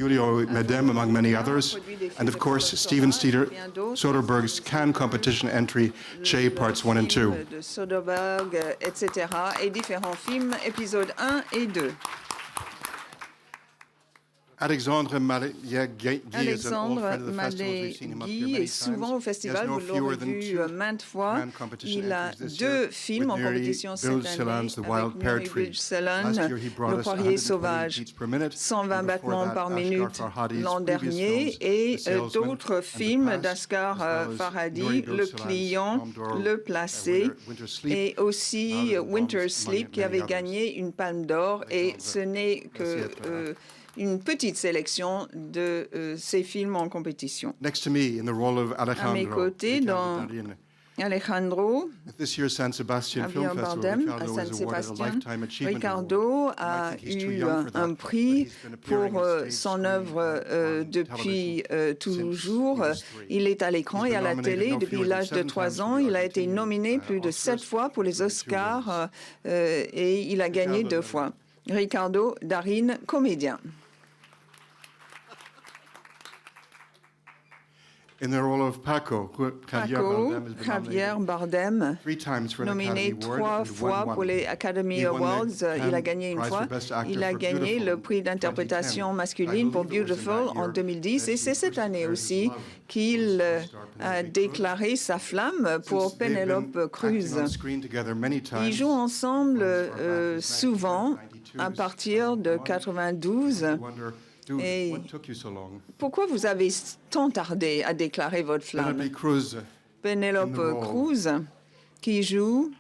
Julio Medem, among many others, and of course Steven Soderbergh's Cannes competition entry, Che Parts 1 and 2. De Soderbergh, etc. et différents films, épisodes 1 et 2. Alexandre Mallegui est souvent au festival, vous l'aurez vu maintes fois. Il a 2 films en compétition cette année avec Mary Bridge-Sellon, Le Poirier sauvage, 120 battements par minute l'an dernier, et d'autres films d'Asghar Farhadi, Le Client, Le Placé, et aussi Winter Sleep qui avait gagné une Palme d'Or, et ce n'est que une petite sélection de ces films en compétition. À mes côtés, dans Alejandro, Javier Bardem à San Sebastian, Ricardo a eu un prix pour son œuvre depuis toujours. Il est à l'écran et à la télé depuis l'âge de 3 ans. Il a été nominé plus de 7 fois pour les Oscars et il a gagné 2 fois. Ricardo Darín, comédien. In the role of Paco, Javier Bardem, nominé 3 fois pour les Academy Awards, il a gagné une fois. Il a gagné le prix d'interprétation masculine pour Beautiful en 2010 et c'est cette année aussi qu'il a déclaré sa flamme pour Penelope Cruz. Ils jouent ensemble souvent à partir de 92. Et pourquoi vous avez tant tardé à déclarer votre flamme? Penelope Cruz, qui joue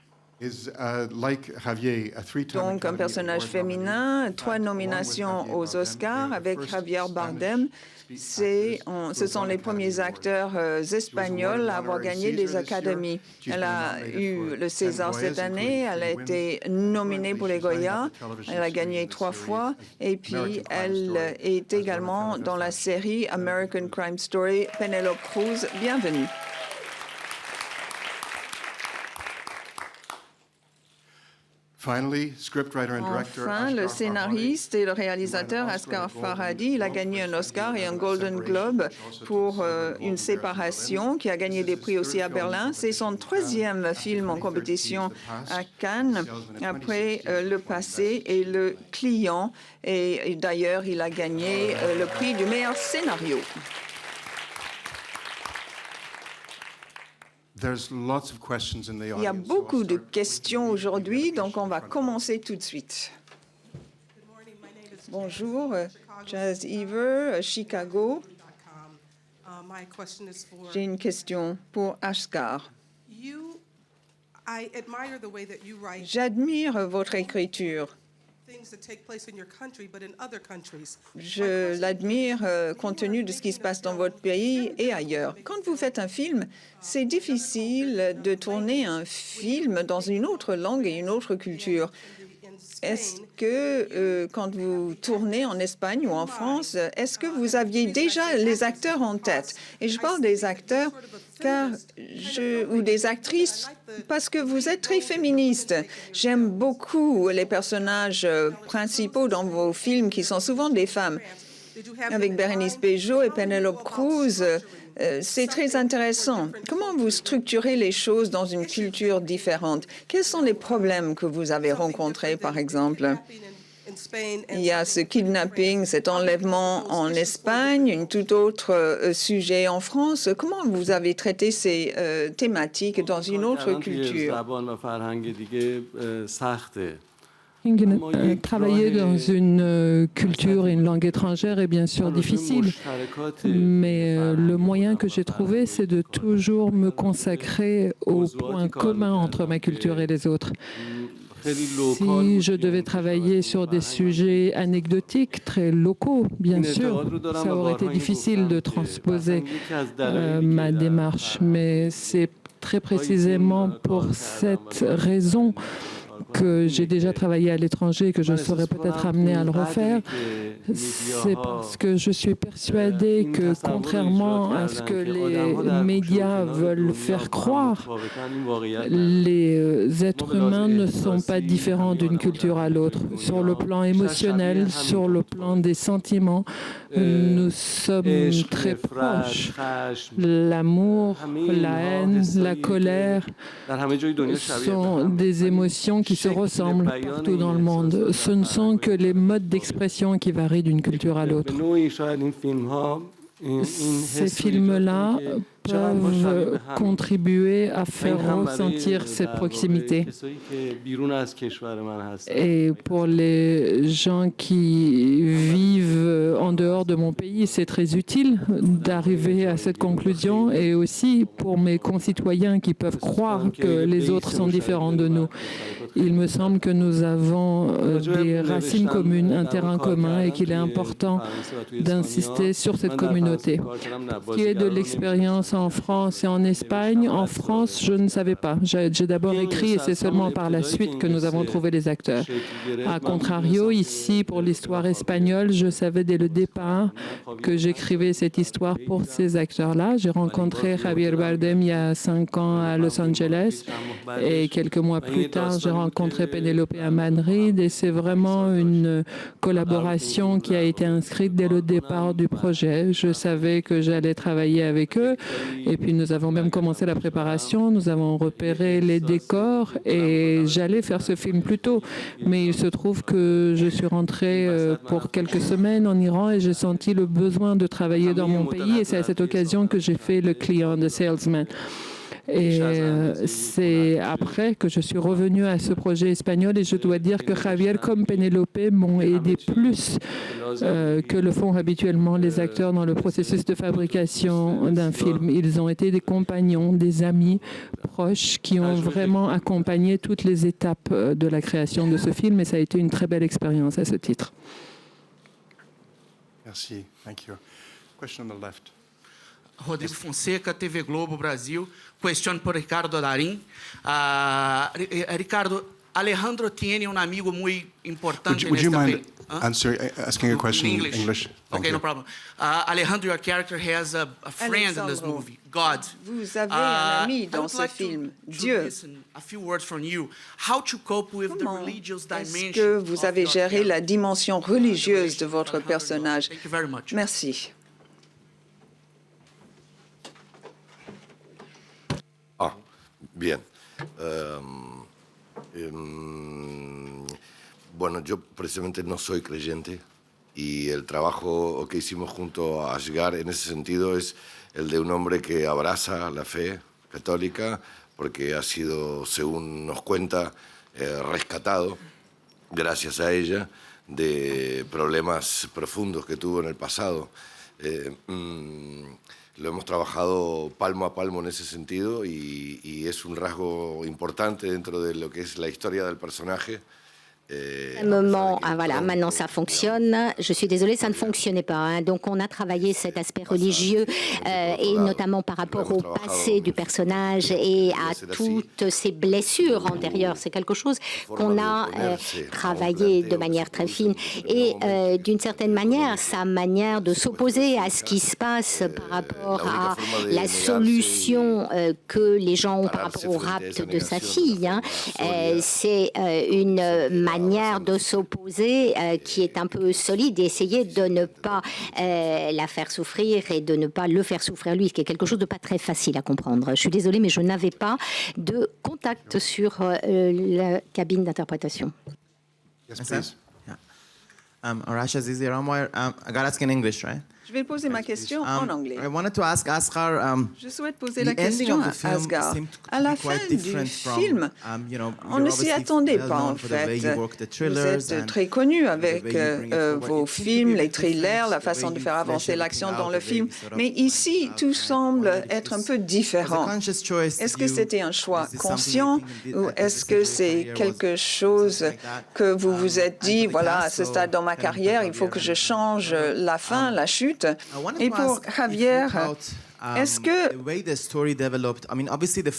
donc un personnage féminin, 3 nominations aux Oscars avec Javier Bardem. Ce sont les premiers acteurs espagnols à avoir gagné des académies. Elle a eu le César cette année, elle a été nominée pour les Goya, elle a gagné 3 fois, et puis elle est également dans la série American Crime Story. Penelope Cruz, bienvenue. Enfin, le scénariste et le réalisateur Asghar Farhadi, il a gagné un Oscar et un Golden Globe pour Une séparation, qui a gagné des prix aussi à Berlin. C'est son 3e film en compétition à Cannes, après Le Passé et Le Client. Et d'ailleurs, il a gagné le prix du meilleur scénario. Il y a beaucoup de questions aujourd'hui, donc on va commencer tout de suite. Bonjour, Jazz Ever, Chicago. J'ai une question pour Asghar. J'admire votre écriture. Je l'admire compte tenu de ce qui se passe dans votre pays et ailleurs. Quand vous faites un film, c'est difficile de tourner un film dans une autre langue et une autre culture. Est-ce que, quand vous tournez en Espagne ou en France, est-ce que vous aviez déjà les acteurs en tête? Et je parle des acteurs ou des actrices parce que vous êtes très féministe. J'aime beaucoup les personnages principaux dans vos films qui sont souvent des femmes. Avec Bérénice Bejo et Penelope Cruz, c'est très intéressant. Comment vous structurez les choses dans une culture différente? Quels sont les problèmes que vous avez rencontrés, par exemple? Il y a ce kidnapping, cet enlèvement en Espagne, un tout autre sujet en France. Comment vous avez traité ces thématiques dans une autre culture? Travailler dans une culture et une langue étrangère est bien sûr difficile, mais le moyen que j'ai trouvé, c'est de toujours me consacrer aux points communs entre ma culture et les autres. Si je devais travailler sur des sujets anecdotiques, très locaux, bien sûr, ça aurait été difficile de transposer ma démarche, mais c'est très précisément pour cette raison que j'ai déjà travaillé à l'étranger et que je serais peut-être amené à le refaire, c'est parce que je suis persuadée que, contrairement à ce que les médias veulent faire croire, les êtres humains ne sont pas différents d'une culture à l'autre. Sur le plan émotionnel, sur le plan des sentiments, nous sommes très proches. L'amour, la haine, la colère sont des émotions qui se ressemblent partout dans le monde. Ce ne sont que les modes d'expression qui varient d'une culture à l'autre. Ces films-là peuvent contribuer à faire ressentir cette proximité. Et pour les gens qui vivent en dehors de mon pays, c'est très utile d'arriver à cette conclusion, et aussi pour mes concitoyens qui peuvent croire que les autres sont différents de nous. Il me semble que nous avons des racines communes, un terrain commun, et qu'il est important d'insister sur cette communauté. Pour ce qui est de l'expérience en France et en Espagne, en France, je ne savais pas. J'ai d'abord écrit et c'est seulement par la suite que nous avons trouvé les acteurs. A contrario, ici, pour l'histoire espagnole, je savais dès le départ que j'écrivais cette histoire pour ces acteurs-là. J'ai rencontré Javier Bardem il y a 5 ans à Los Angeles et quelques mois plus tard, j'ai rencontré Penélope à Madrid, et c'est vraiment une collaboration qui a été inscrite dès le départ du projet. Je savais que j'allais travailler avec eux, et puis nous avons même commencé la préparation, nous avons repéré les décors et j'allais faire ce film plus tôt. Mais il se trouve que je suis rentrée pour quelques semaines en Iran et j'ai senti le besoin de travailler dans mon pays, et c'est à cette occasion que j'ai fait Le Client, The Salesman. Et c'est après que je suis revenue à ce projet espagnol, et je dois dire que Javier comme Penélope m'ont aidé plus que le font habituellement les acteurs dans le processus de fabrication d'un film. Ils ont été des compagnons, des amis proches qui ont vraiment accompagné toutes les étapes de la création de ce film, et ça a été une très belle expérience à ce titre. Merci. Thank you. Question on the left. Rodrigo Fonseca, TV Globo Brasil. Question por Ricardo Darín. Ricardo, Alejandro tiene un amigo muy importante. Would you mind asking a question in English? Okay, no problem. Alejandro, your character has a friend in this movie, God. Vous avez un ami dans ce film, Dieu. A few words from you. How to cope with the religious dimension? Est-ce que vous avez géré la dimension religieuse de votre personnage? Thank you very much. Merci. Bien. Bueno, yo precisamente no soy creyente y el trabajo que hicimos junto a Asghar en ese sentido es el de un hombre que abraza la fe católica porque ha sido, según nos cuenta, rescatado, gracias a ella, de problemas profundos que tuvo en el pasado. Lo hemos trabajado palmo a palmo en ese sentido y es un rasgo importante dentro de lo que es la historia del personaje. Voilà, maintenant ça fonctionne. Je suis désolée, ça ne fonctionnait pas. Hein. Donc on a travaillé cet aspect religieux et notamment par rapport au passé du personnage et à toutes ses blessures antérieures. C'est quelque chose qu'on a travaillé de manière très fine. Et d'une certaine manière, sa manière de s'opposer à ce qui se passe par rapport à la solution que les gens ont par rapport au rapt de sa fille, hein, c'est une manière de s'opposer qui est un peu solide et essayer de ne pas la faire souffrir et de ne pas le faire souffrir lui, ce qui est quelque chose de pas très facile à comprendre. Je suis désolée, mais je n'avais pas de contact sur la cabine d'interprétation. Yes, please. Arash Azizi Ramwire. I got to ask in English, right? Je vais poser ma question en anglais. I wanted to ask Asghar. Je souhaite poser la question à Asghar. À la fin du film, on ne s'y attendait pas en fait. Vous êtes très connu avec vos films, les thrillers, la façon de faire avancer l'action dans le film. Mais ici, tout semble être un peu différent. Est-ce que c'était un choix conscient ou est-ce que c'est quelque chose que vous vous êtes dit, voilà, à ce stade dans ma carrière, il faut que je change la fin, la chute? Et pour Javier, Est-ce que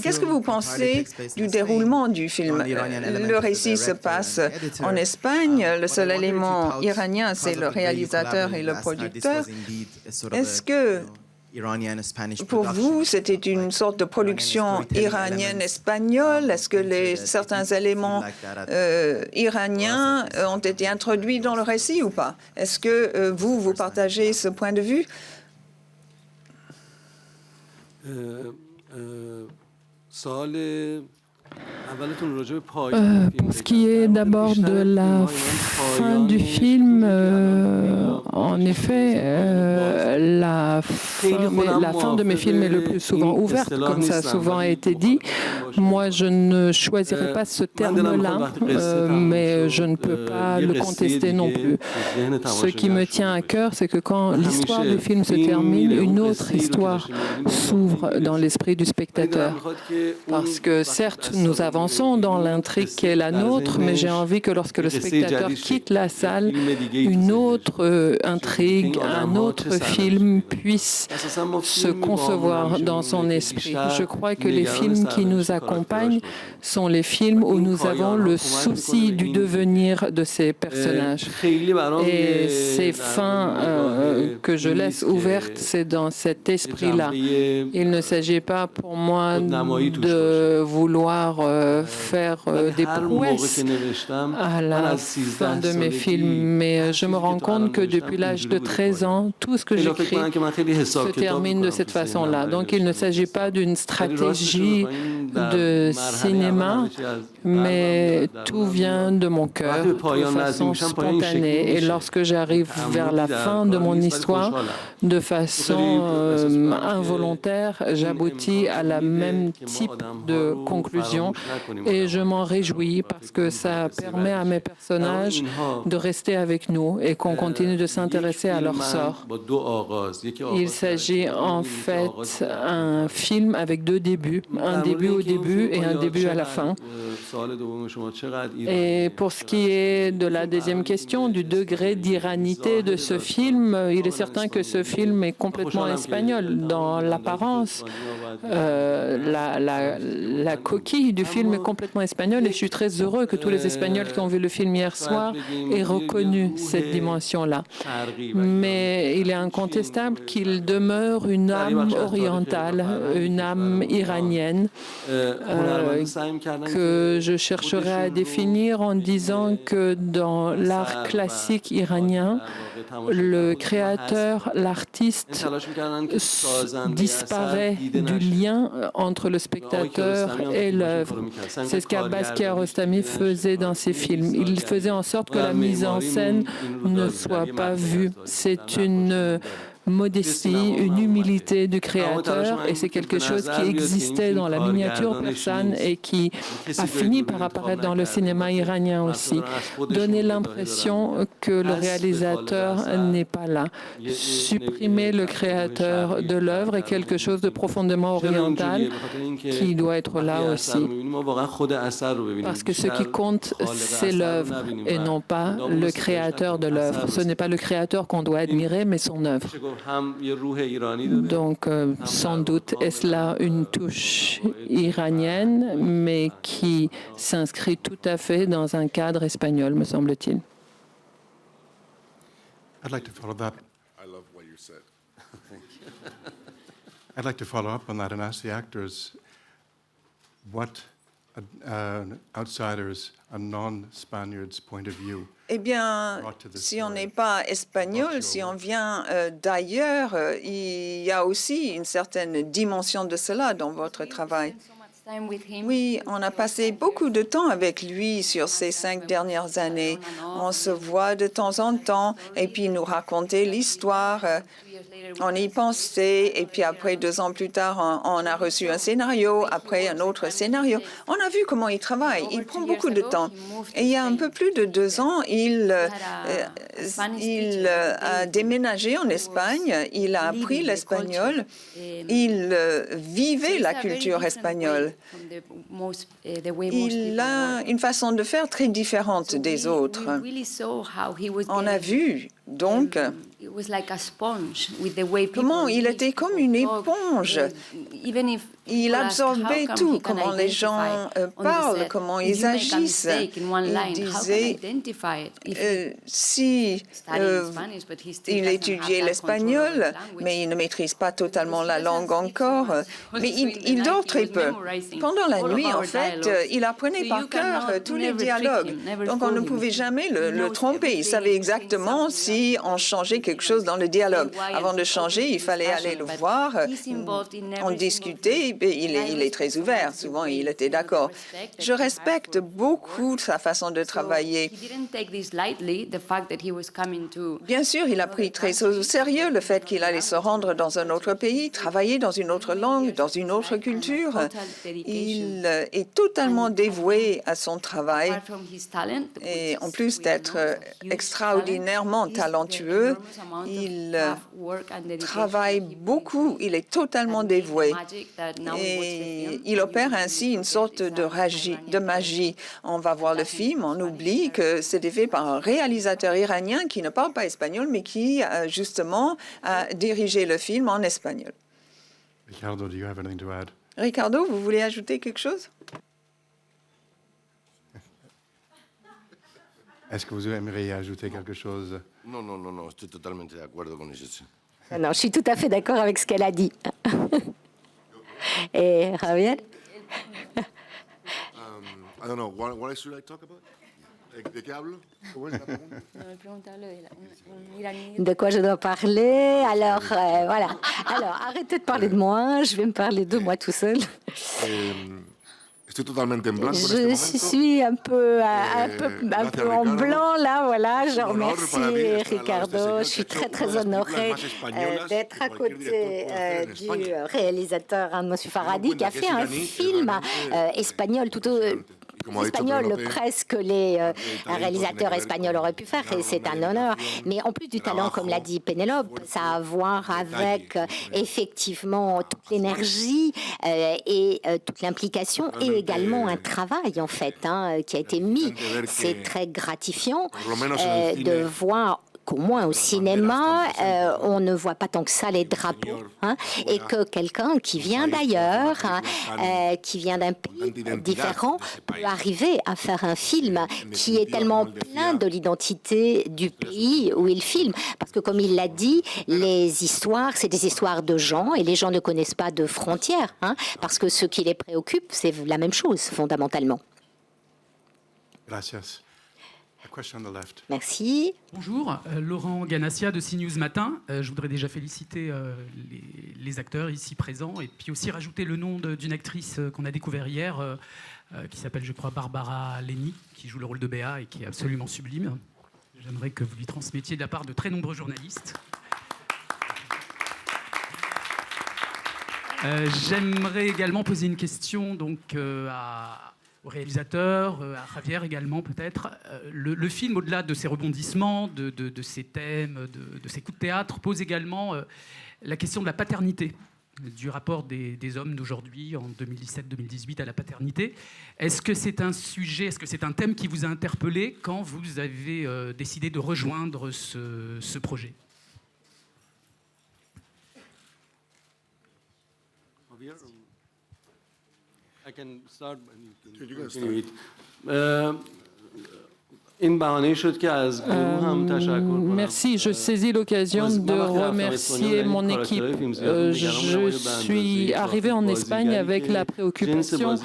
qu'est-ce que vous pensez du déroulement du film? Le récit se passe en Espagne. Le seul élément iranien, c'est le réalisateur et le producteur. Est-ce que pour vous, c'était une sorte de production iranienne-espagnole? Est-ce que certains éléments iraniens ont été introduits dans le récit ou pas? Est-ce que vous partagez ce point de vue? Pour ce qui est d'abord de la fin du film, en effet, la fin de mes films est le plus souvent ouverte, comme ça a souvent été dit. Moi, je ne choisirais pas ce terme-là, mais je ne peux pas le contester non plus. Ce qui me tient à cœur, c'est que quand l'histoire du film se termine, une autre histoire s'ouvre dans l'esprit du spectateur. Parce que certes, nous avançons dans l'intrigue qui est la nôtre, mais j'ai envie que lorsque le spectateur quitte la salle, une autre intrigue, un autre film puisse se concevoir dans son esprit. Je crois que les films qui nous accompagnent sont les films où nous avons le souci du devenir de ces personnages. Et ces fins que je laisse ouvertes, c'est dans cet esprit-là. Il ne s'agit pas pour moi de vouloir faire des prouesses à la fin de mes films, mais je me rends compte que depuis l'âge de 13 ans, tout ce que j'écris se termine de cette façon-là. Donc il ne s'agit pas d'une stratégie de cinéma, mais tout vient de mon cœur, de façon spontanée. Et lorsque j'arrive vers la fin de mon histoire, de façon involontaire, j'aboutis à la même type de conclusion et je m'en réjouis parce que ça permet à mes personnages de rester avec nous et qu'on continue de s'intéresser à leur sort. Il s'agit en fait d'un film avec deux débuts, un début au début et un début à la fin. Et pour ce qui est de la deuxième question, du degré d'iranité de ce film, il est certain que ce film est complètement espagnol dans l'apparence. La coquille du film est complètement espagnole et je suis très heureux que tous les Espagnols qui ont vu le film hier soir aient reconnu cette dimension-là. Mais il est incontestable qu'il demeure une âme orientale, une âme iranienne que je chercherai à définir en disant que dans l'art classique iranien, le créateur, l'artiste disparaît du lien entre le spectateur et l'œuvre. C'est ce qu'Abbas Kiarostami faisait dans ses films. Il faisait en sorte que la mise en scène ne soit pas vue. C'est une modestie, une humilité du créateur, et c'est quelque chose qui existait dans la miniature persane et qui a fini par apparaître dans le cinéma iranien aussi. Donner l'impression que le réalisateur n'est pas là. Supprimer le créateur de l'œuvre est quelque chose de profondément oriental qui doit être là aussi. Parce que ce qui compte, c'est l'œuvre et non pas le créateur de l'œuvre. Ce n'est pas le créateur qu'on doit admirer, mais son œuvre. Donc, sans doute, est-ce là une touche iranienne, mais qui s'inscrit tout à fait dans un cadre espagnol, me semble-t-il. I'd like to follow that. I love what you said. I'd like to follow up on that and ask the actors what outsiders and non-Spaniards' point of view. Eh bien, si on n'est pas espagnol, si on vient d'ailleurs, il y a aussi une certaine dimension de cela dans votre travail. Oui, on a passé beaucoup de temps avec lui sur ces 5 dernières années. On se voit de temps en temps et puis il nous racontait l'histoire. On y pensait et puis après, 2 ans plus tard, on a reçu un scénario, après un autre scénario. On a vu comment il travaille. Il prend beaucoup de temps. Et il y a un peu plus de 2 ans, il a déménagé en Espagne, il a appris l'espagnol, il vivait la culture espagnole. Il a une façon de faire très différente des autres. On a vu donc Comment il était comme une éponge. Il absorbait tout, comment les gens parlent, comment ils agissent. Il disait, si il étudiait l'espagnol, mais il ne maîtrise pas totalement la langue encore, mais il dort très peu. Pendant la nuit, en fait, il apprenait par cœur tous les dialogues. Donc on ne pouvait jamais le tromper. Il savait exactement si on changeait quelque chose dans le dialogue. Avant de changer, il fallait aller le voir, on discutait. Il est très ouvert. Souvent, il était d'accord. Je respecte beaucoup sa façon de travailler. Bien sûr, il a pris très au sérieux le fait qu'il allait se rendre dans un autre pays, travailler dans une autre langue, dans une autre culture. Il est totalement dévoué à son travail. Et en plus d'être extraordinairement talentueux, il travaille beaucoup. Il est totalement dévoué. Et il opère ainsi une sorte de magie. On va voir le film, on oublie que c'était fait par un réalisateur iranien qui ne parle pas espagnol, mais qui, justement, a dirigé le film en espagnol. Ricardo, do you have anything to add? Ricardo, vous voulez ajouter quelque chose? Est-ce que vous aimeriez ajouter quelque chose? Non, je suis totalement d'accord avec Jessie. Non, je suis tout à fait d'accord avec ce qu'elle a dit. Et Javier? I don't know. What should I talk about? ¿De qué hablo? De quoi je dois parler? Alors, voilà. Alors, arrêtez de parler de moi. Je vais me parler de moi tout seul. Estoy totalmente en blanco Je suis un peu en blanc là, voilà. Je remercie Ricardo. Je suis très honorée d'être à côté du réalisateur Amos Farhadi qui a fait un film espagnol presque un réalisateur espagnol aurait pu faire, et c'est un honneur. Mais en plus du talent, comme l'a dit Pénélope, ça a à voir avec effectivement toute l'énergie et toute l'implication, et également un travail en fait qui a été mis. C'est très gratifiant de voir qu'au moins au cinéma, on ne voit pas tant que ça les drapeaux, et que quelqu'un qui vient d'ailleurs, qui vient d'un pays différent, peut arriver à faire un film qui est tellement plein de l'identité du pays où il filme. Parce que comme il l'a dit, les histoires, c'est des histoires de gens, et les gens ne connaissent pas de frontières, parce que ce qui les préoccupe, c'est la même chose, fondamentalement. Gracias. Merci. Bonjour, Laurent Ganassia de CNews Matin. Je voudrais déjà féliciter les acteurs ici présents, et puis aussi rajouter le nom d'une actrice qu'on a découvert hier, qui s'appelle, je crois, Barbara Leni, qui joue le rôle de Béa et qui est absolument sublime. J'aimerais que vous lui transmettiez de la part de très nombreux journalistes. J'aimerais également poser une question donc, au réalisateur, à Javier également peut-être. Le film, au-delà de ses rebondissements, de ses thèmes, de ses coups de théâtre, pose également la question de la paternité, du rapport des hommes d'aujourd'hui, en 2017-2018, à la paternité. Est-ce que c'est un sujet, est-ce que c'est un thème qui vous a interpellé quand vous avez décidé de rejoindre ce projet? I can start and you can continue it. Merci, je saisis l'occasion de remercier mon équipe. Je suis arrivé en Espagne avec la préoccupation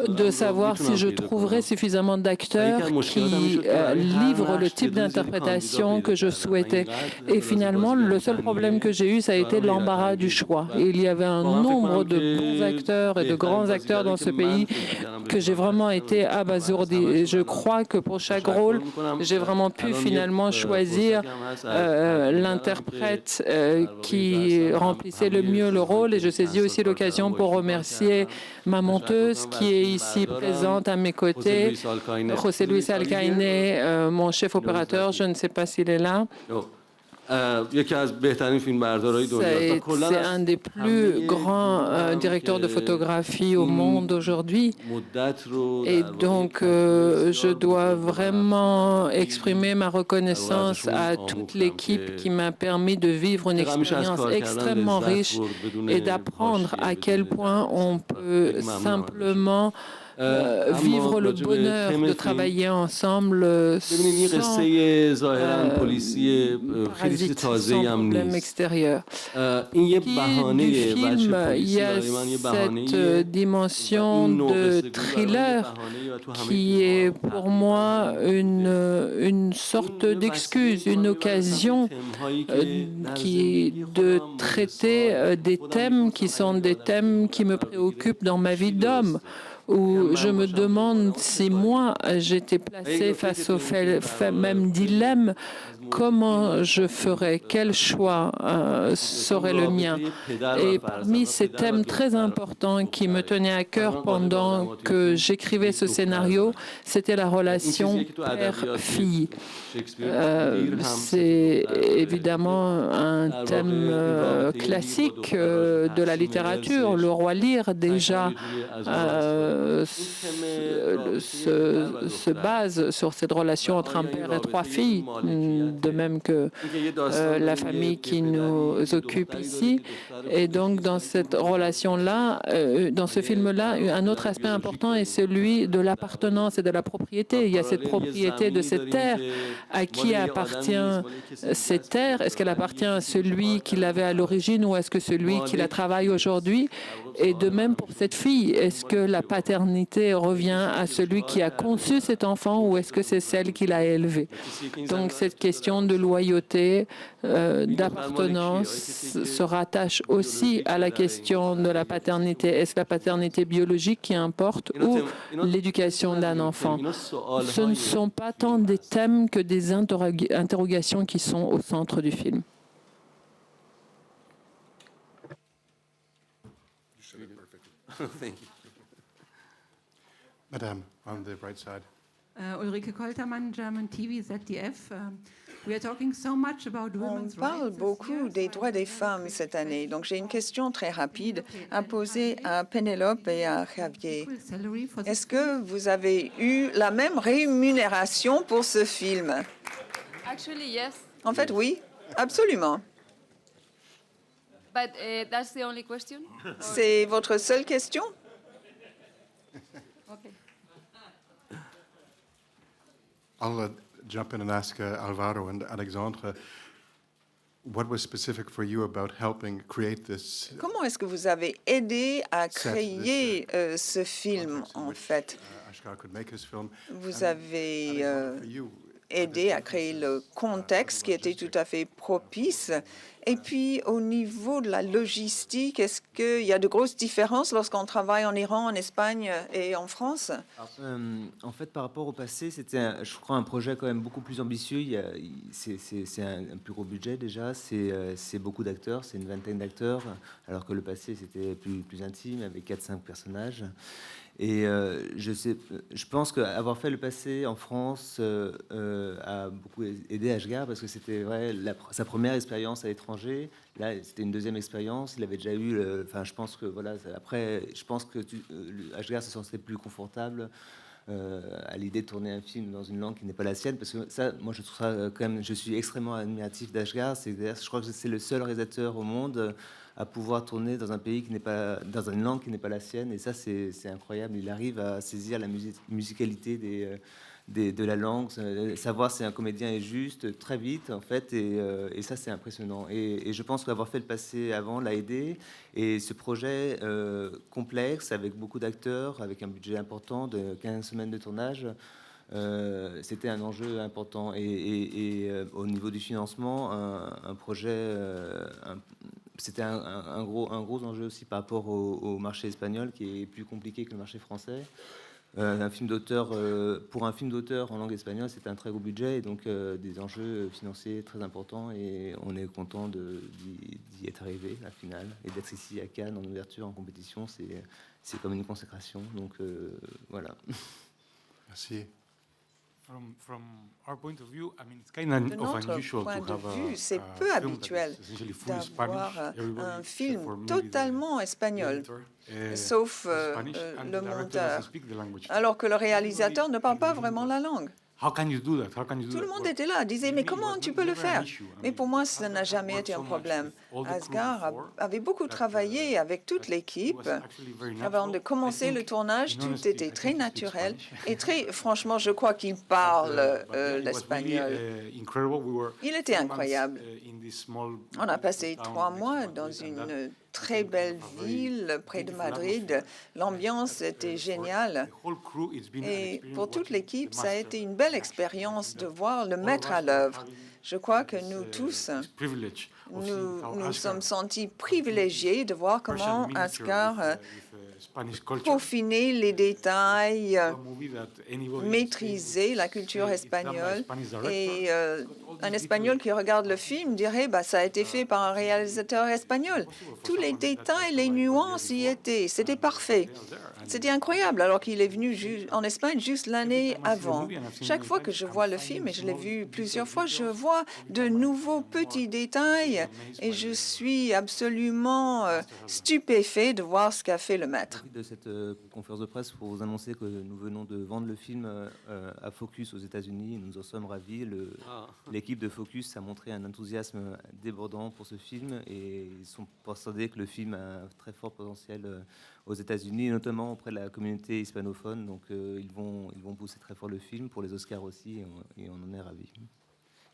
de savoir si je trouverais suffisamment d'acteurs qui livrent le type d'interprétation que je souhaitais. Et finalement, le seul problème que j'ai eu, ça a été l'embarras du choix. Il y avait un nombre de bons acteurs et de grands acteurs dans ce pays que j'ai vraiment été abasourdi. Et je crois que pour chaque rôle, j'ai vraiment pu finalement choisir l'interprète qui remplissait le mieux le rôle. Et je saisis aussi l'occasion pour remercier ma monteuse qui est ici présente à mes côtés, José Luis Alcaine, mon chef opérateur, je ne sais pas s'il est là. C'est un des plus grands directeurs de photographie au monde aujourd'hui. Et donc, je dois vraiment exprimer ma reconnaissance à toute l'équipe qui m'a permis de vivre une expérience extrêmement riche et d'apprendre à quel point on peut simplement vivre le bonheur de travailler ensemble sans problème extérieur. Du film, il y a cette dimension de thriller qui est pour moi une sorte d'excuse, une occasion de traiter des thèmes qui sont des thèmes qui me préoccupent dans ma vie d'homme, où je me demande si moi j'étais placée face au même dilemme, comment je ferais, quel choix serait le mien. Et parmi ces thèmes très importants qui me tenaient à cœur pendant que j'écrivais ce scénario, c'était la relation père-fille. C'est évidemment un thème classique de la littérature. Le roi Lear déjà se base sur cette relation entre un père et trois filles, de même que la famille qui nous occupe ici. Et donc, dans cette relation-là, dans ce film-là, un autre aspect important est celui de l'appartenance et de la propriété. Il y a cette propriété de cette terre. À qui appartient cette terre? Est-ce qu'elle appartient à celui qui l'avait à l'origine ou est-ce que celui qui la travaille aujourd'hui? Et de même pour cette fille, est-ce que la paternité revient à celui qui a conçu cet enfant ou est-ce que c'est celle qui l'a élevé? Donc cette question de loyauté, d'appartenance se rattache aussi à la question de la paternité. Est-ce la paternité biologique qui importe ou l'éducation d'un enfant? Ce ne sont pas tant des thèmes que des interrogations qui sont au centre du film. Madame, on the right side. Ulrike Koltermann, German TV, ZDF. We are talking so much about women's rights. On parle beaucoup des droits des femmes cette année. Donc j'ai une question très rapide à poser à Pénélope et à Javier. Est-ce que vous avez eu la même rémunération pour ce film? Actually, yes. En fait, oui, absolument. But that's the only question? C'est votre seule question? Okay. I'll jump in and ask Alvaro and Alexandre, what was specific for you about helping create this? Comment est-ce que vous avez aidé à créer ce film, en fait? Ashgar could make his film. Vous avez aidé à créer le contexte qui était tout à fait propice. Et puis, au niveau de la logistique, est-ce qu'il y a de grosses différences lorsqu'on travaille en Iran, en Espagne et en France? En fait, par rapport au passé, c'était, je crois, un projet quand même beaucoup plus ambitieux. C'est un plus gros budget déjà, c'est beaucoup d'acteurs, c'est une vingtaine d'acteurs, alors que le passé, c'était plus intime, avec 4-5 personnages. Et je pense qu'avoir fait le passé en France a beaucoup aidé Ashgar parce que c'était vrai sa première expérience à l'étranger. Là, c'était une deuxième expérience. Il avait déjà eu. Enfin, je pense que voilà. Après, je pense que Ashgar se sentait plus confortable à l'idée de tourner un film dans une langue qui n'est pas la sienne, parce que ça, moi, je trouve ça quand même. Je suis extrêmement admiratif d'Ashgar. Je crois que c'est le seul réalisateur au monde à pouvoir tourner dans un pays qui n'est pas, dans une langue qui n'est pas la sienne, et ça c'est incroyable. Il arrive à saisir la musicalité de la langue, savoir si un comédien est juste très vite en fait, et ça c'est impressionnant. Et je pense qu'avoir fait le passé avant l'a aidé. Et ce projet complexe avec beaucoup d'acteurs, avec un budget important de 15 semaines de tournage. C'était un enjeu important et au niveau du financement, un projet, c'était un gros enjeu aussi par rapport au marché espagnol qui est plus compliqué que le marché français. Un film d'auteur, pour un film d'auteur en langue espagnole, c'est un très gros budget et donc des enjeux financiers très importants, et on est content d'y être arrivé à la finale et d'être ici à Cannes en ouverture, en compétition. C'est comme une consécration, donc voilà. Merci. De notre point de vue, c'est peu habituel d'avoir un film totalement espagnol, sauf le monteur, alors que le réalisateur ne parle pas vraiment la langue. Tout le monde était là, disait, mais comment tu peux le faire? Mais pour moi, ça n'a jamais été un problème. Asghar avait beaucoup travaillé avec toute l'équipe. Avant de commencer le tournage, tout était très naturel. Et franchement, je crois qu'il parle l'espagnol. Il était incroyable. On a passé 3 mois dans une très belle ville près de Madrid. L'ambiance était géniale. Et pour toute l'équipe, ça a été une belle expérience de voir le maître à l'œuvre. Je crois que nous tous, nous sommes sentis privilégiés de voir comment Asghar peaufiner les détails, maîtriser la culture espagnole. Et un Espagnol qui regarde le film dirait ça a été fait par un réalisateur espagnol. Tous les détails, les nuances y étaient. C'était parfait. C'était incroyable, alors qu'il est venu en Espagne juste l'année avant. Chaque fois que je vois le film, et je l'ai vu plusieurs fois, je vois de nouveaux petits détails et je suis absolument stupéfait de voir ce qu'a fait le maître. De cette conférence de presse pour vous annoncer que nous venons de vendre le film à Focus aux États-Unis. Nous en sommes ravis. L'équipe de Focus a montré un enthousiasme débordant pour ce film et ils sont persuadés que le film a un très fort potentiel aux États-Unis, notamment auprès de la communauté hispanophone. Donc ils vont pousser très fort le film pour les Oscars aussi et on en est ravis.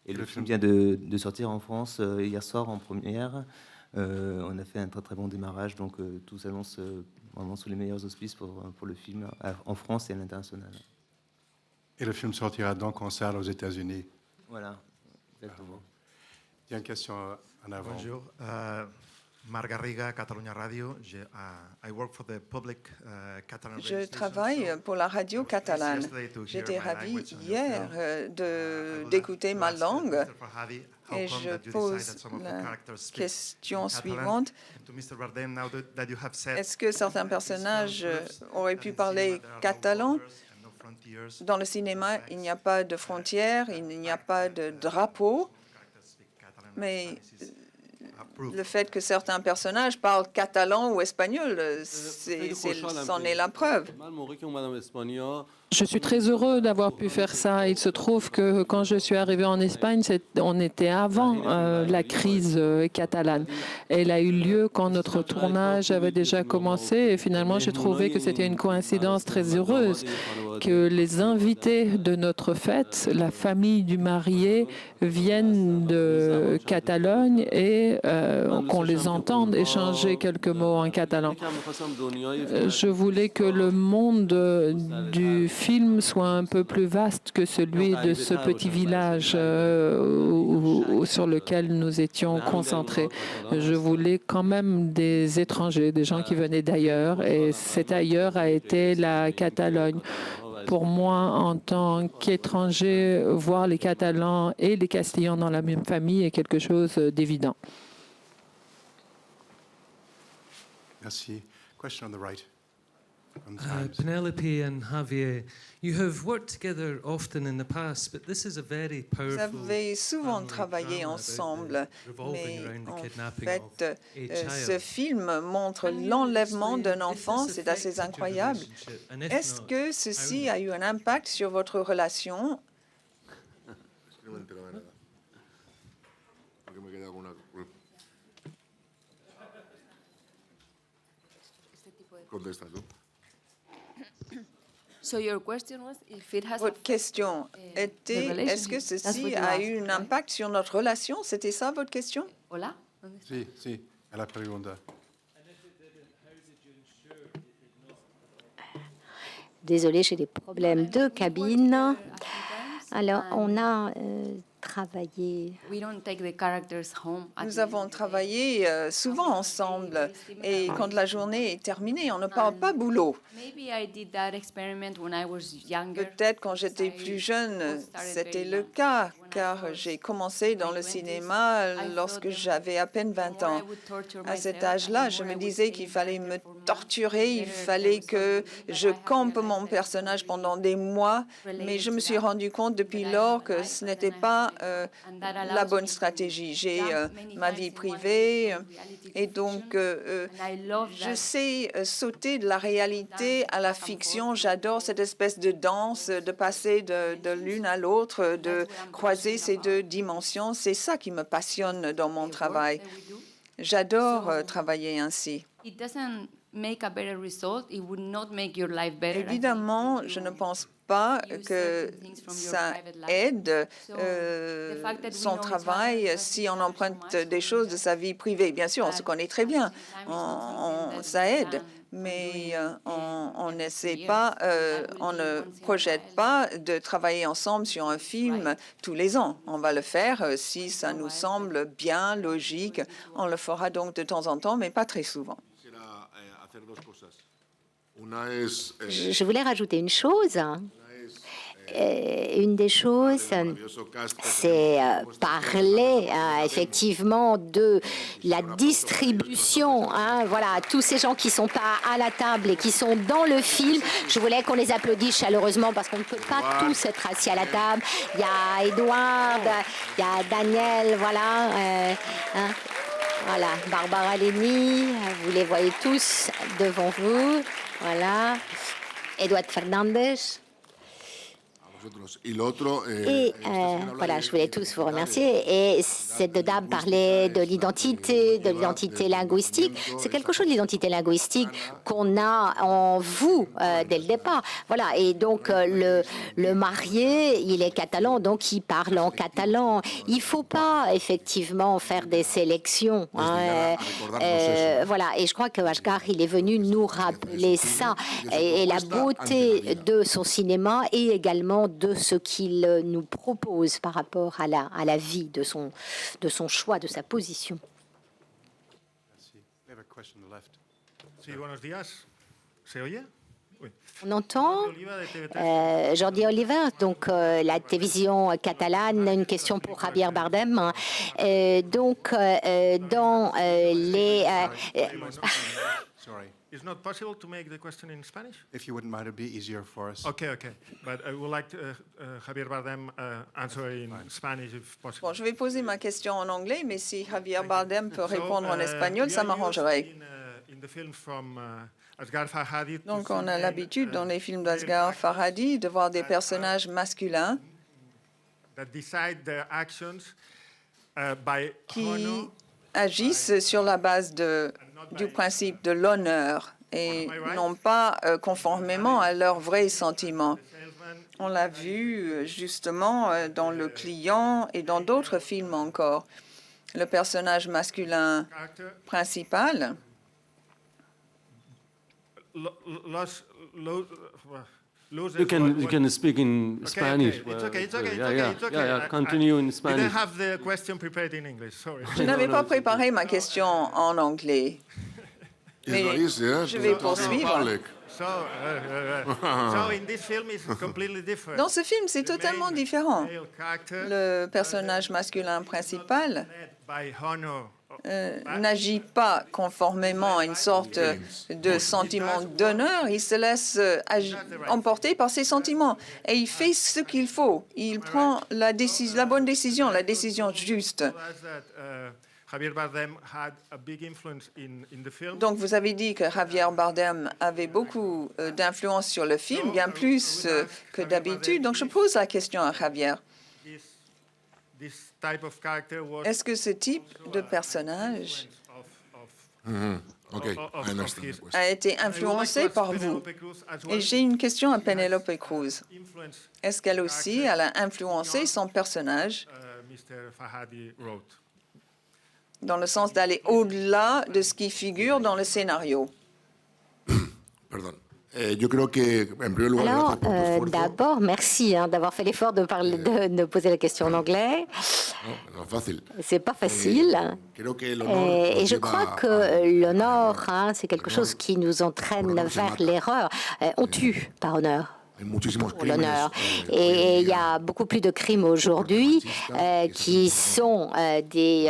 Et le film vient de sortir en France hier soir en première. On a fait un très très bon démarrage, donc tout s'annonce vraiment sous les meilleurs auspices pour le film en France et à l'international. Et le film sortira donc en salle aux États-Unis. Voilà, exactement. Il y a une question en avant. Bonjour. Marc Garriga, Catalunya Radio. I work for the public Catalan radio Je travaille pour la radio catalane. J'étais ravi hier d'écouter ma langue et je pose la question suivante. Est-ce que certains personnages auraient pu parler catalan? Dans le cinéma, il n'y a pas de frontières, il n'y a pas de drapeau, mais le fait que certains personnages parlent catalan ou espagnol, c'en est la preuve. Je suis très heureux d'avoir pu faire ça. Il se trouve que quand je suis arrivée en Espagne, on était avant la crise catalane. Elle a eu lieu quand notre tournage avait déjà commencé et finalement j'ai trouvé que c'était une coïncidence très heureuse que les invités de notre fête, la famille du marié, viennent de Catalogne et qu'on les entende échanger quelques mots en catalan. Je voulais que le monde du film soit un peu plus vaste que celui de ce petit village sur lequel nous étions concentrés. Je voulais quand même des étrangers, des gens qui venaient d'ailleurs, et cet ailleurs a été la Catalogne. Pour moi, en tant qu'étranger, voir les Catalans et les Castillans dans la même famille est quelque chose d'évident. Merci. Question on the right. Penelope and Javier, you have worked together often in the past, but this is a very powerful. Vous avez souvent travaillé ensemble, mais en fait, ce film montre l'enlèvement d'un enfant, c'est assez incroyable. Est-ce que ceci a eu un impact sur votre relation? Votre question était, est-ce que ceci a eu un impact sur notre relation? C'était ça votre question? Si, à la pregunta. Désolée, j'ai des problèmes de cabine. Alors, on a travaillé. Nous avons travaillé souvent ensemble et quand la journée est terminée, on ne parle pas boulot. Peut-être quand j'étais plus jeune, c'était le cas, car j'ai commencé dans le cinéma lorsque j'avais à peine 20 ans. À cet âge-là, je me disais qu'il fallait me torturer, il fallait que je campe mon personnage pendant des mois, mais je me suis rendu compte depuis lors que ce n'était pas la bonne stratégie. J'ai ma vie privée et donc je sais sauter de la réalité à la fiction. J'adore cette espèce de danse, de passer de l'une à l'autre, de croiser ces deux dimensions. C'est ça qui me passionne dans mon travail. J'adore travailler ainsi. Évidemment, je ne pense pas que ça aide son travail si on emprunte des choses de sa vie privée. Bien sûr, on se connaît très bien, ça aide, mais on n'essaie pas, on ne projette pas de travailler ensemble sur un film tous les ans. On va le faire si ça nous semble bien, logique. On le fera donc de temps en temps, mais pas très souvent. Je voulais rajouter une chose. Une des choses, c'est parler effectivement de la distribution. Voilà, tous ces gens qui ne sont pas à la table et qui sont dans le film, je voulais qu'on les applaudisse chaleureusement parce qu'on ne peut pas tous être assis à la table. Il y a Edouard, il y a Daniel, voilà. Voilà, Barbara Leni, vous les voyez tous devant vous. Voilà, Edouard Fernandez. Et voilà, je voulais tous vous remercier. Et cette dame parlait de l'identité linguistique. C'est quelque chose de l'identité linguistique qu'on a en vous dès le départ. Voilà, et donc le marié, il est catalan, donc il parle en catalan. Il ne faut pas effectivement faire des sélections. Voilà, et je crois que Asghar, il est venu nous rappeler ça. Et la beauté de son cinéma et également de ce qu'il nous propose par rapport à la vie, de son choix, de sa position. Sí, buenos días. ¿Se oye? Oui. On entend Jordi Oliver, donc la télévision catalane, une question pour Javier Bardem. Donc, dans les... It's not possible to make the question in Spanish? If you wouldn't mind, it'd be easier for us. Okay. But I would like Javier Bardem answer in Spanish if possible. Bon, je vais poser ma question en anglais, mais si Javier Bardem peut répondre en espagnol, ça m'arrangerait. Donc, on a l'habitude dans les films d'Asghar Farhadi de voir des personnages masculins qui agissent sur la base du principe de l'honneur et non pas conformément à leurs vrais sentiments. On l'a vu justement dans Le Client et dans d'autres films encore. Le personnage masculin principal You can speak in Spanish. It's okay. Yeah, continue in Spanish. I didn't have the question prepared in English, sorry. Je n'avais pas préparé ma question en anglais. Mais je vais poursuivre. Dans ce film, c'est totalement différent. Le personnage masculin principal n'agit pas conformément à une sorte de sentiment d'honneur. Il se laisse emporter par ses sentiments et il fait ce qu'il faut. Il prend la bonne décision, la décision juste. Donc, vous avez dit que Javier Bardem avait beaucoup d'influence sur le film, bien plus que d'habitude. Donc, je pose la question à Javier. Est-ce que ce type de personnage a été influencé par vous? Et j'ai une question à Penélope Cruz. Est-ce qu'elle aussi, elle a influencé son personnage dans le sens d'aller au-delà de ce qui figure dans le scénario? Perdón. Alors, d'abord, merci d'avoir fait l'effort de poser la question en anglais. C'est pas facile. Et je crois que l'honneur, c'est quelque chose qui nous entraîne vers l'erreur. On tue par honneur. Pour l'honneur. Et il y a beaucoup plus de crimes aujourd'hui qui sont des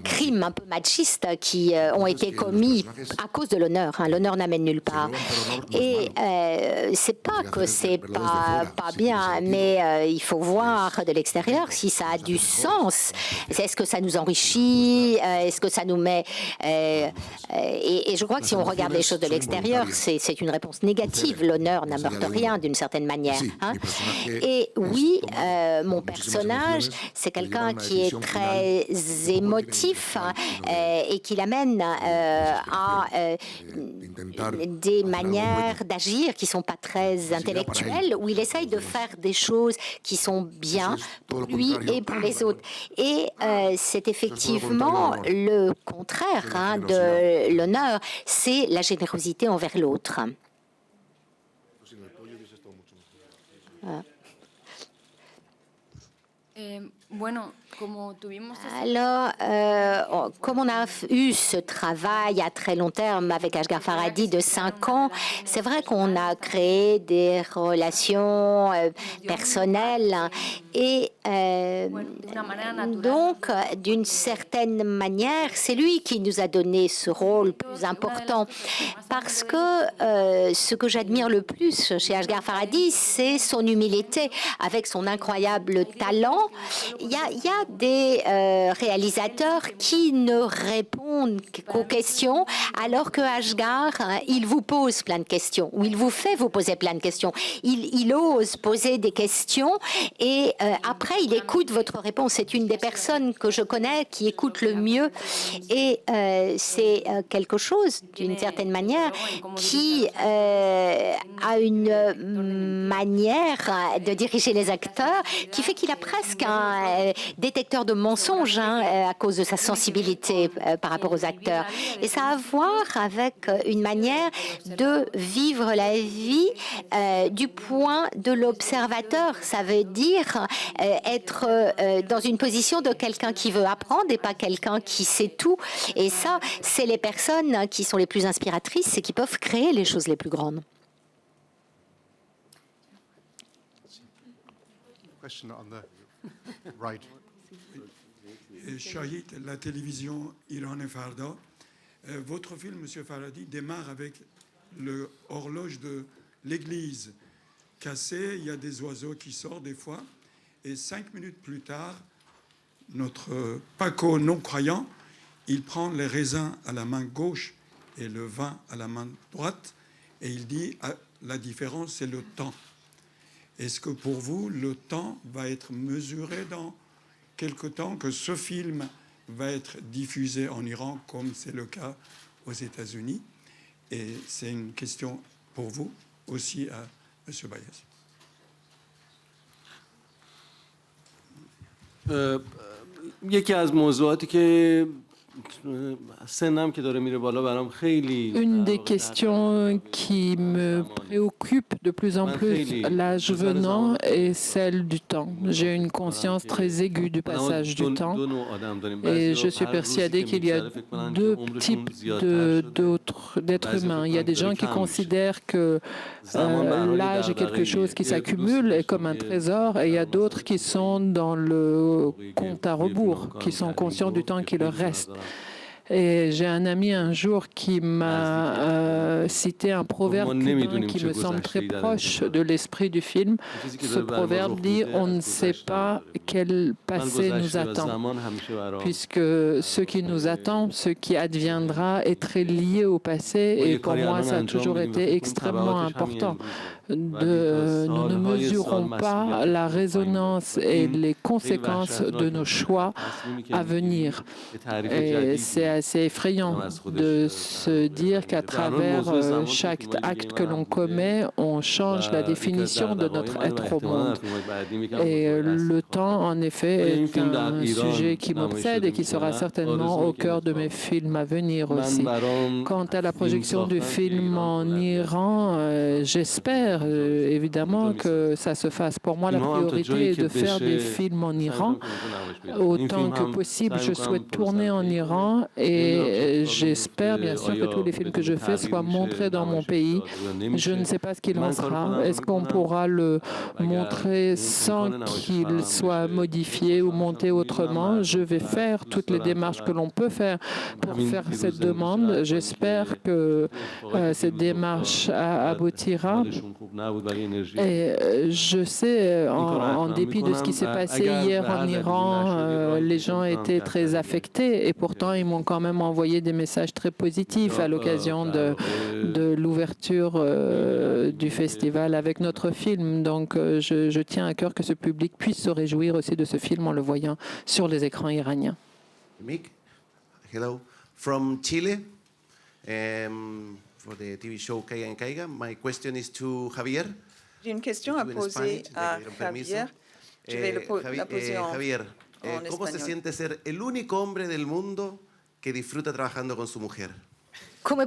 crimes un peu machistes qui ont été commis à cause de l'honneur. L'honneur n'amène nulle part. Et c'est pas que c'est pas bien, mais il faut voir de l'extérieur si ça a du sens. Est-ce que ça nous enrichit? Est-ce que ça nous met... et je crois que si on regarde les choses de l'extérieur, c'est une réponse négative. L'honneur n'apporte rien d'une certaine manière. Et oui, mon personnage, c'est quelqu'un qui est très émotif et qui l'amène à des manières d'agir qui ne sont pas très intellectuelles, où il essaye de faire des choses qui sont bien pour lui et pour les autres. Et c'est effectivement le contraire de l'honneur, c'est la générosité envers l'autre. Alors, comme on a eu ce travail à très long terme avec Asghar Farhadi de 5 ans, c'est vrai qu'on a créé des relations personnelles et donc, d'une certaine manière, c'est lui qui nous a donné ce rôle plus important parce que ce que j'admire le plus chez Asghar Farhadi, c'est son humilité avec son incroyable talent. Il y a des réalisateurs qui ne répondent qu'aux questions, alors que Asghar, il vous pose plein de questions, ou il vous fait vous poser plein de questions. Il ose poser des questions et après, il écoute votre réponse. C'est une des personnes que je connais qui écoute le mieux et c'est quelque chose, d'une certaine manière, qui a une manière de diriger les acteurs qui fait qu'il a presque un détecteur de mensonges à cause de sa sensibilité par rapport aux acteurs. Et ça a à voir avec une manière de vivre la vie du point de l'observateur. Ça veut dire être dans une position de quelqu'un qui veut apprendre et pas quelqu'un qui sait tout. Et ça, c'est les personnes qui sont les plus inspiratrices et qui peuvent créer les choses les plus grandes. Question on the right. Shahid, la télévision Iran et Farda. Votre film, Monsieur Farhadi, démarre avec l'horloge de l'église cassée. Il y a des oiseaux qui sortent des fois. Et 5 minutes plus tard, notre Paco non-croyant, il prend les raisins à la main gauche et le vin à la main droite. Et il dit, la différence, c'est le temps. Est-ce que pour vous, le temps va être mesuré dans quelque temps, que ce film va être diffusé en Iran, comme c'est le cas aux États-Unis? Et c'est une question pour vous aussi à M. Bayez. یکی از موضوعاتی که Une des questions qui me préoccupe de plus en plus l'âge venant est celle du temps. J'ai une conscience très aiguë du passage du temps et je suis persuadée qu'il y a deux types d'êtres humains. Il y a des gens qui considèrent que l'âge est quelque chose qui s'accumule et comme un trésor, et il y a d'autres qui sont dans le compte à rebours, qui sont conscients du temps qui leur reste. Et j'ai un ami un jour qui m'a cité un proverbe cubain qui me semble très proche de l'esprit du film. Ce proverbe dit « On ne sait pas quel passé nous attend », puisque ce qui nous attend, ce qui adviendra, est très lié au passé. Et pour moi, ça a toujours été extrêmement important. Nous ne mesurons pas la résonance et les conséquences de nos choix à venir. Et c'est à assez effrayant de se dire qu'à travers chaque acte que l'on commet, on change la définition de notre être au monde. Et le temps, en effet, est un sujet qui m'obsède et qui sera certainement au cœur de mes films à venir aussi. Quant à la projection du film en Iran, j'espère évidemment que ça se fasse. Pour moi, la priorité est de faire des films en Iran. Autant que possible, je souhaite tourner en Iran et j'espère bien sûr que tous les films que je fais soient montrés dans mon pays. Je ne sais pas ce qu'il en sera. Est-ce qu'on pourra le montrer sans qu'il soit modifié ou monté autrement? Je vais faire toutes les démarches que l'on peut faire pour faire cette demande. J'espère que cette démarche aboutira. Et je sais, en dépit de ce qui s'est passé hier en Iran, les gens étaient très affectés et pourtant ils m'ont quand même envoyé des messages très positifs à l'occasion de l'ouverture du festival avec notre film. Donc je tiens à cœur que ce public puisse se réjouir aussi de ce film en le voyant sur les écrans iraniens. Mick, hello, from Chile, for the TV show Caiga en Caiga. My question is to Javier. J'ai une question à poser à Javier. Je vais la poser en Javier, en ¿cómo se español. siente ser el único hombre del mundo que disfruta trabajando con su mujer? Comment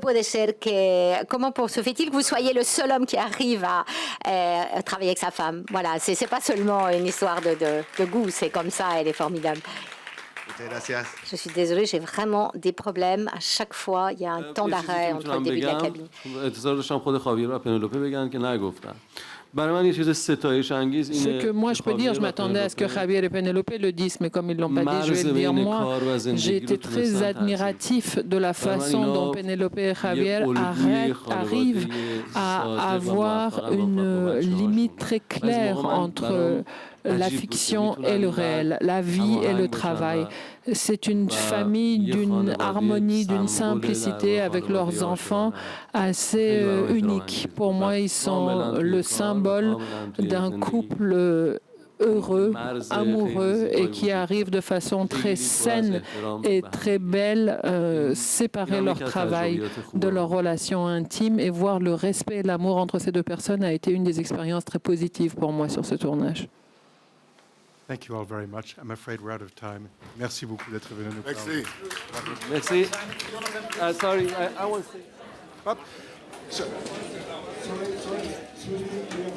se fait-il que vous soyez le seul homme qui arrive à travailler avec sa femme? Voilà, c'est pas seulement une histoire de goût, c'est comme ça, elle est formidable. Je suis désolée, j'ai vraiment des problèmes. À chaque fois, il y a un temps d'arrêt entre le début de la cabine. Ce que moi je peux dire, je m'attendais à ce que Javier et Penelope le disent, mais comme ils ne l'ont pas dit, je vais le dire moi. J'ai été très admiratif de la façon dont Penelope et Javier arrivent à avoir une limite très claire entre la fiction et le réel, la vie et le travail. C'est une famille d'une harmonie, d'une simplicité avec leurs enfants assez unique. Pour moi, ils sont le symbole d'un couple heureux, amoureux et qui arrivent de façon très saine et très belle séparer leur travail de leur relation intime et voir le respect et l'amour entre ces deux personnes a été une des expériences très positives pour moi sur ce tournage. Thank you all very much. I'm afraid we're out of time. Merci beaucoup d'être venu nous parler. Merci. Sorry, I want to say. Sorry.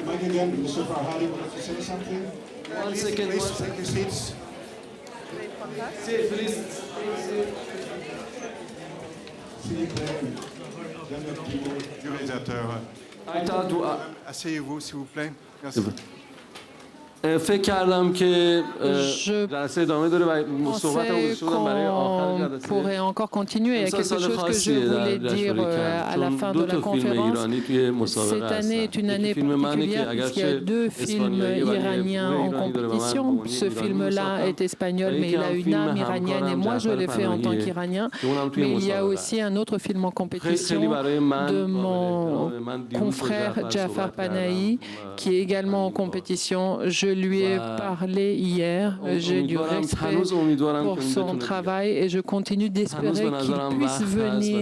Mike again, Mr. Farhadi wanted to say something. One second. Please take your seats. Please. S'il vous plaît. Du réalisateur. Asseyez-vous, s'il vous plaît. Merci. فکر کردم که جلسه ادامه داره و صحبتم گذاشته بودم برای آخر جلسه. pourrait encore continuer. Il y a quelque chose que je voulais dire à la fin de la conférence. Cette année est une année particulière puisqu'il y a 2 films iraniens en compétition. Ce film-là est espagnol, mais il a une âme iranienne et moi je l'ai fait en tant qu'Iranien. Mais il y a aussi un autre film en compétition de mon confrère Jafar Panahi qui est également en compétition. Je lui ai parlé hier, j'ai du respect pour son travail et je continue d'espérer qu'il puisse venir.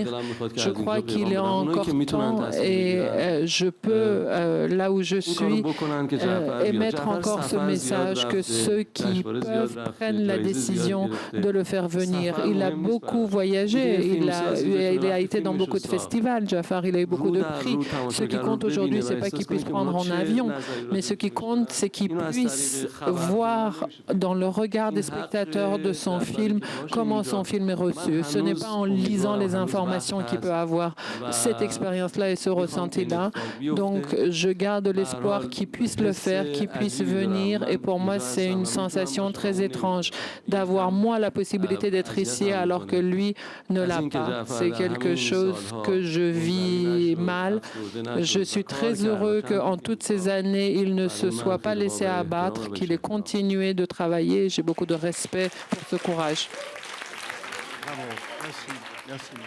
Je crois qu'il est encore temps et je peux, là où je suis, émettre encore ce message que ceux qui peuvent prennent la décision de le faire venir. Il a beaucoup voyagé, il a été dans beaucoup de festivals, Jafar, il a eu beaucoup de prix. Ce qui compte aujourd'hui, c'est pas qu'il puisse prendre en avion, mais ce qui compte, c'est qu'il puisse voir dans le regard des spectateurs de son film comment son film est reçu. Ce n'est pas en lisant les informations qu'il peut avoir cette expérience-là et ce ressenti-là. Donc, je garde l'espoir qu'il puisse le faire, qu'il puisse venir. Et pour moi, c'est une sensation très étrange d'avoir, moi, la possibilité d'être ici alors que lui ne l'a pas. C'est quelque chose que je vis mal. Je suis très heureux qu'en toutes ces années, il ne se soit pas laissé abattre, qu'il ait continué de travailler. J'ai beaucoup de respect pour ce courage. Bravo. Merci. Merci, M.